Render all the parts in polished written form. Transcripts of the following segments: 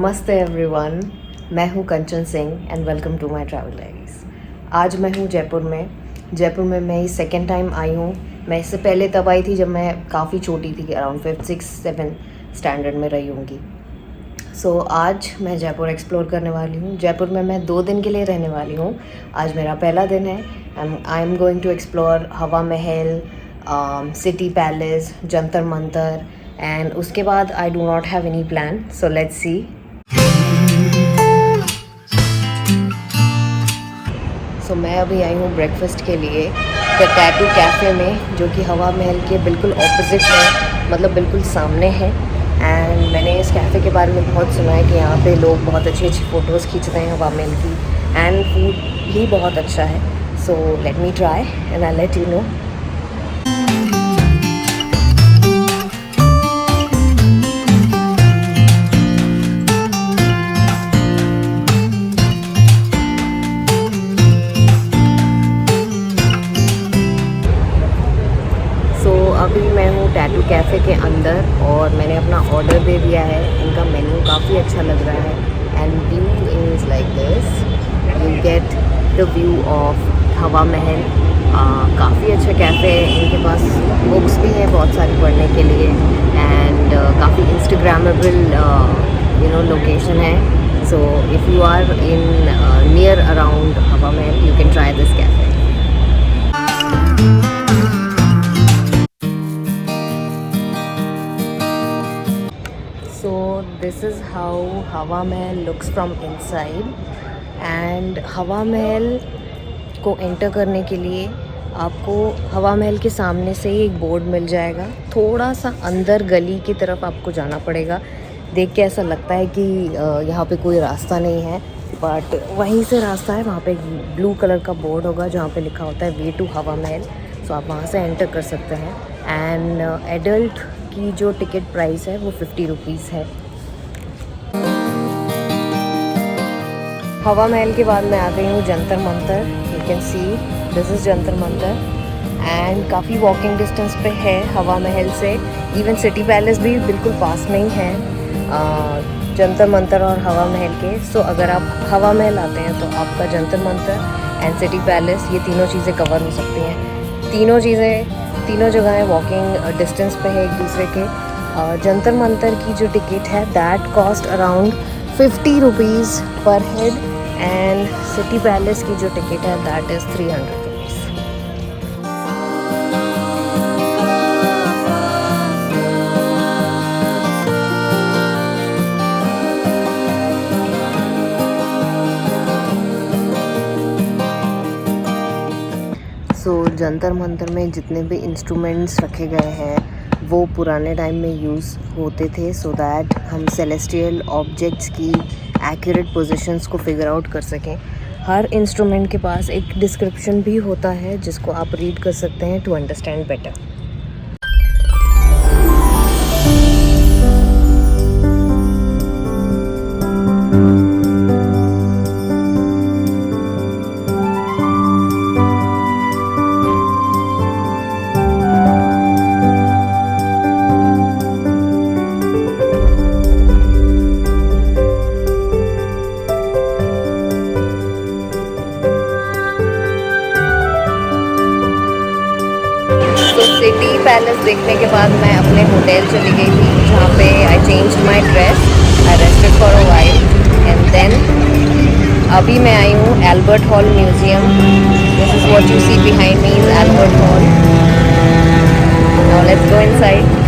नमस्ते एवरीवन, मैं हूँ Kanchan Singh and welcome to my travel diaries. आज मैं हूँ जयपुर में मैं सेकेंड टाइम आई हूँ। मैं इससे पहले तब आई थी जब मैं काफ़ी छोटी थी, अराउंड 5, 6, 7 स्टैंडर्ड में रही होंगी। सो आज मैं जयपुर एक्सप्लोर करने वाली हूँ। जयपुर में मैं 2 दिन के लिए रहने वाली हूँ। आज मेरा पहला दिन है। I am going to explore Hawa Mahal, city palace, Jantar Mantar, and उसके बाद I do not have any plan, so let's see. So मैं अभी आई हूँ ब्रेकफास्ट के लिए द टैटू कैफ़े में, जो कि हवा महल के बिल्कुल ऑपोजिट है, मतलब बिल्कुल सामने है। एंड मैंने इस कैफ़े के बारे में बहुत सुना है कि यहाँ पे लोग बहुत अच्छी अच्छी फ़ोटोज़ खींचते हैं हवा महल की, एंड फूड भी बहुत अच्छा है। So let me try and I let you know. अभी मैं हूँ टैटू कैफ़े के अंदर और मैंने अपना ऑर्डर दे दिया है। इनका मेन्यू काफ़ी अच्छा लग रहा है and view is like this. You get the view of हवा महल। काफ़ी अच्छा कैफ़े है। इनके पास बुक्स भी हैं बहुत सारी पढ़ने के लिए, एंड काफ़ी इंस्टाग्रामेबल लोकेशन है। So if you are in near around Hawa Mahal, you can try this cafe. So this is how हवा महल looks from inside, and हवा महल को एंटर करने के लिए आपको हवा महल के सामने से ही एक बोर्ड मिल जाएगा। थोड़ा सा अंदर गली की तरफ आपको जाना पड़ेगा। देख के ऐसा लगता है कि यहाँ पे कोई रास्ता नहीं है, बट वहीं से रास्ता है। वहाँ पे एक ब्लू कलर का बोर्ड होगा जहाँ पे लिखा होता है वे टू हवा महल। सो आप वहाँ से एंटर कर सकते हैं। एंड एडल्ट की जो टिकट प्राइस है वो 50 रुपीज़ है। हवा महल के बाद मैं आ गई हूँ Jantar Mantar. You can see this is Jantar Mantar, and काफ़ी वॉकिंग डिस्टेंस पे है हवा महल से। इवन सिटी पैलेस भी बिल्कुल पास में ही है जंतर मंतर और हवा महल के। सो अगर आप हवा महल आते हैं तो आपका Jantar Mantar and city palace, ये तीनों चीज़ें कवर हो सकती हैं। तीनों जगह वॉकिंग डिस्टेंस पे है एक दूसरे के। जंतर मंतर की जो टिकट है दैट कॉस्ट अराउंड 50 रुपीज़ पर हेड, एंड सिटी पैलेस की जो टिकट है that is 300 rupees. Jantar Mantar में जितने भी इंस्ट्रूमेंट्स रखे गए हैं वो पुराने टाइम में यूज़ होते थे, सो दैट हम सेलेस्टियल ऑब्जेक्ट्स की एक्यूरेट पोजीशंस को फिगर आउट कर सकें। हर इंस्ट्रूमेंट के पास एक डिस्क्रिप्शन भी होता है जिसको आप रीड कर सकते हैं to understand better. City Palace देखने के बाद मैं अपने होटल चली गई थी, जहाँ पे I change my dress, I rested for a while, and then अभी मैं आई हूँ Albert Hall Museum. This is what you see behind me is Albert Hall. Now let's go inside.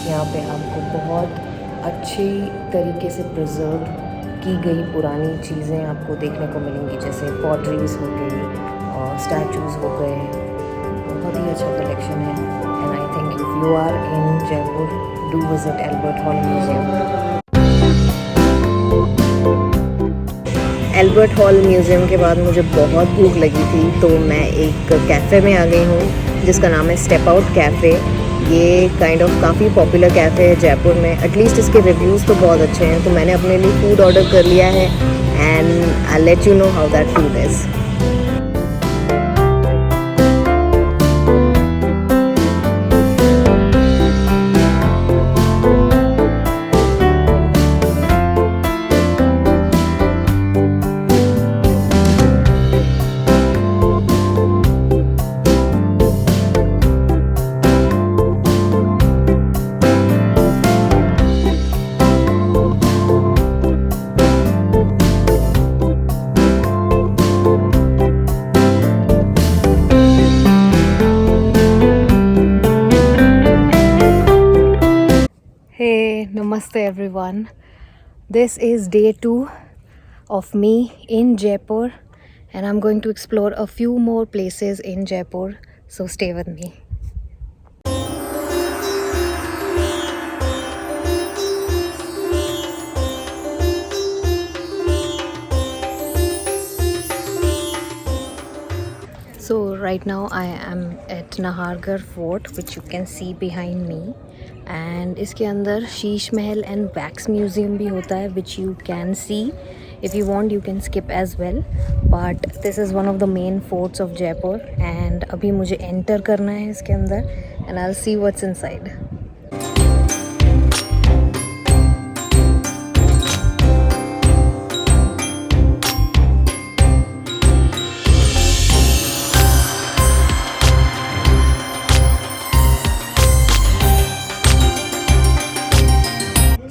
यहाँ पे आपको बहुत अच्छी तरीके से प्रिजर्व की गई पुरानी चीज़ें आपको देखने को मिलेंगी, जैसे पॉटरीज हो गई और स्टैचूज़ हो गए। बहुत ही अच्छा कलेक्शन है and I think if you are in Jaipur do visit Albert Hall Museum. Albert Hall Museum के बाद मुझे बहुत भूख लगी थी, तो मैं एक कैफ़े में आ गई हूँ जिसका नाम है स्टेप आउट कैफ़े। ये काइंड ऑफ काफ़ी पॉपुलर कैफ़े है जयपुर में, एटलीस्ट इसके रिव्यूज़ तो बहुत अच्छे हैं। तो मैंने अपने लिए फ़ूड ऑर्डर कर लिया है and I let you know how that food is. Hey, namaste everyone. This is day 2 of me in Jaipur and I'm going to explore a few more places in Jaipur, so stay with me. So right now I am at Nahargarh Fort, which you can see behind me, and इसके अंदर Sheesh Mahal and wax museum भी होता है, which you can see. If you want you can skip as well, but this is one of the main forts of Jaipur and अभी मुझे enter करना है इसके अंदर and I'll see what's inside.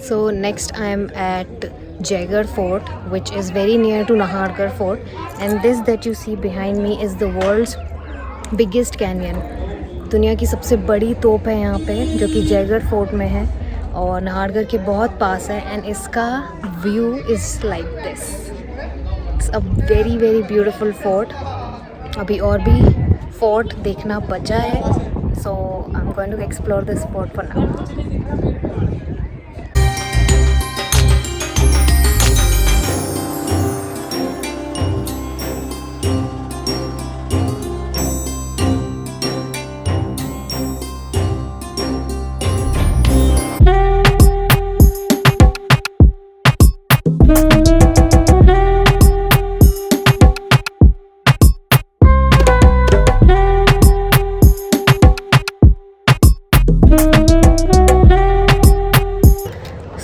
So next I am at Jaigarh Fort, which is very near to Nahargarh Fort, and this that you see behind me is the world's biggest canyon. दुनिया की सबसे बड़ी तोप है यहाँ पे, जो कि जयगढ़ फोर्ट में है और नाहरगढ़ के बहुत पास है, एंड इसका view is like this. It's a very very beautiful fort. अभी और भी फोर्ट देखना बचा है, so I am going to explore this fort for now.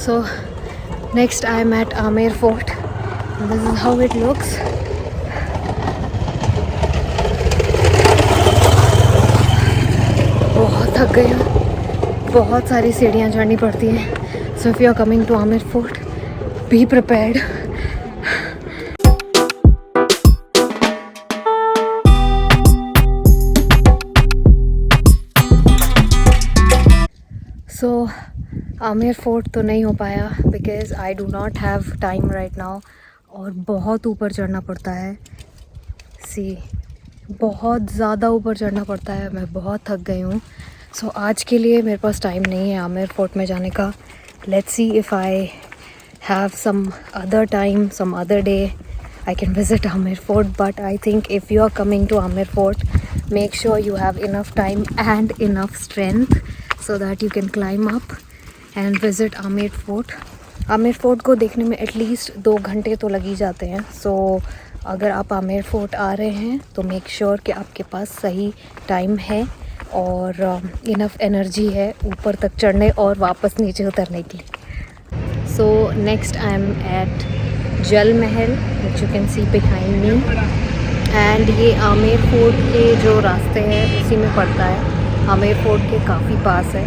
So next I am at Amer Fort. This is how it looks. बहुत थक गई हूँ, बहुत सारी सीढ़ियाँ चढ़नी पड़ती हैं. So if you are coming to Amer Fort, be prepared. So Amer fort तो नहीं हो पाया because I do not have time right now, और बहुत ऊपर चढ़ना पड़ता है. सी बहुत ज़्यादा ऊपर चढ़ना पड़ता है, मैं बहुत थक गई हूँ. सो आज के लिए मेरे पास टाइम नहीं है आमेर फोर्ट में जाने का. Let's see if I have some other time, some other day I can visit Amer Fort. But I think if you are coming to Amer Fort, make sure you have enough time and enough strength so that you can climb up and visit Amer Fort. Amer fort को देखने में at least 2 घंटे तो लग ही जाते हैं. सो अगर आप आमेर फोर्ट आ रहे हैं तो मेक श्योर कि आपके पास सही टाइम है और इनफ एनर्जी है ऊपर तक चढ़ने और वापस नीचे उतरने की. So next I am at Jal Mahal, which you can see behind me, and ये आमेर फोर्ट के जो रास्ते हैं उसी में पड़ता है. आमेर फोर्ट के काफ़ी पास है.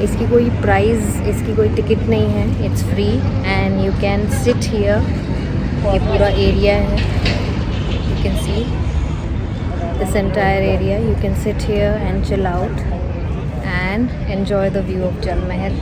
इसकी कोई प्राइस, इसकी कोई टिकट नहीं है, it's free and you can sit here. ये पूरा एरिया है, you can see this entire area. You can sit here and chill out and enjoy the view of Jal Mahal.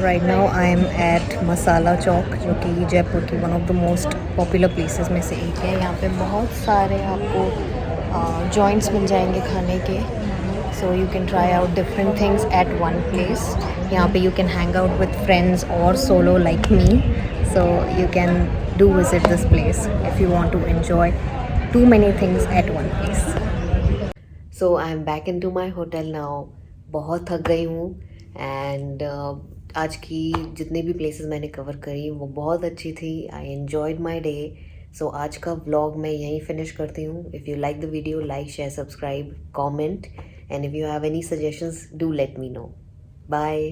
Right now I am at Masala Chowk, जो कि जयपुर की one of the most popular places में से एक है। यहाँ पे बहुत सारे आपको जॉइंट्स मिल जाएंगे खाने के, so you can try out different things at one place. यहाँ पे you can hang out with friends और solo like me, so you can do visit this place if you want to enjoy too many things at one place. So I am back into my hotel now. बहुत थक गई हूँ and आज की जितनी भी places मैंने cover करी वो बहुत अच्छी थी। I enjoyed my day. सो आज का व्लॉग मैं यहीं फिनिश करती हूँ। If you like the video, like, share, subscribe, comment, and if you have any suggestions do let me know. Bye.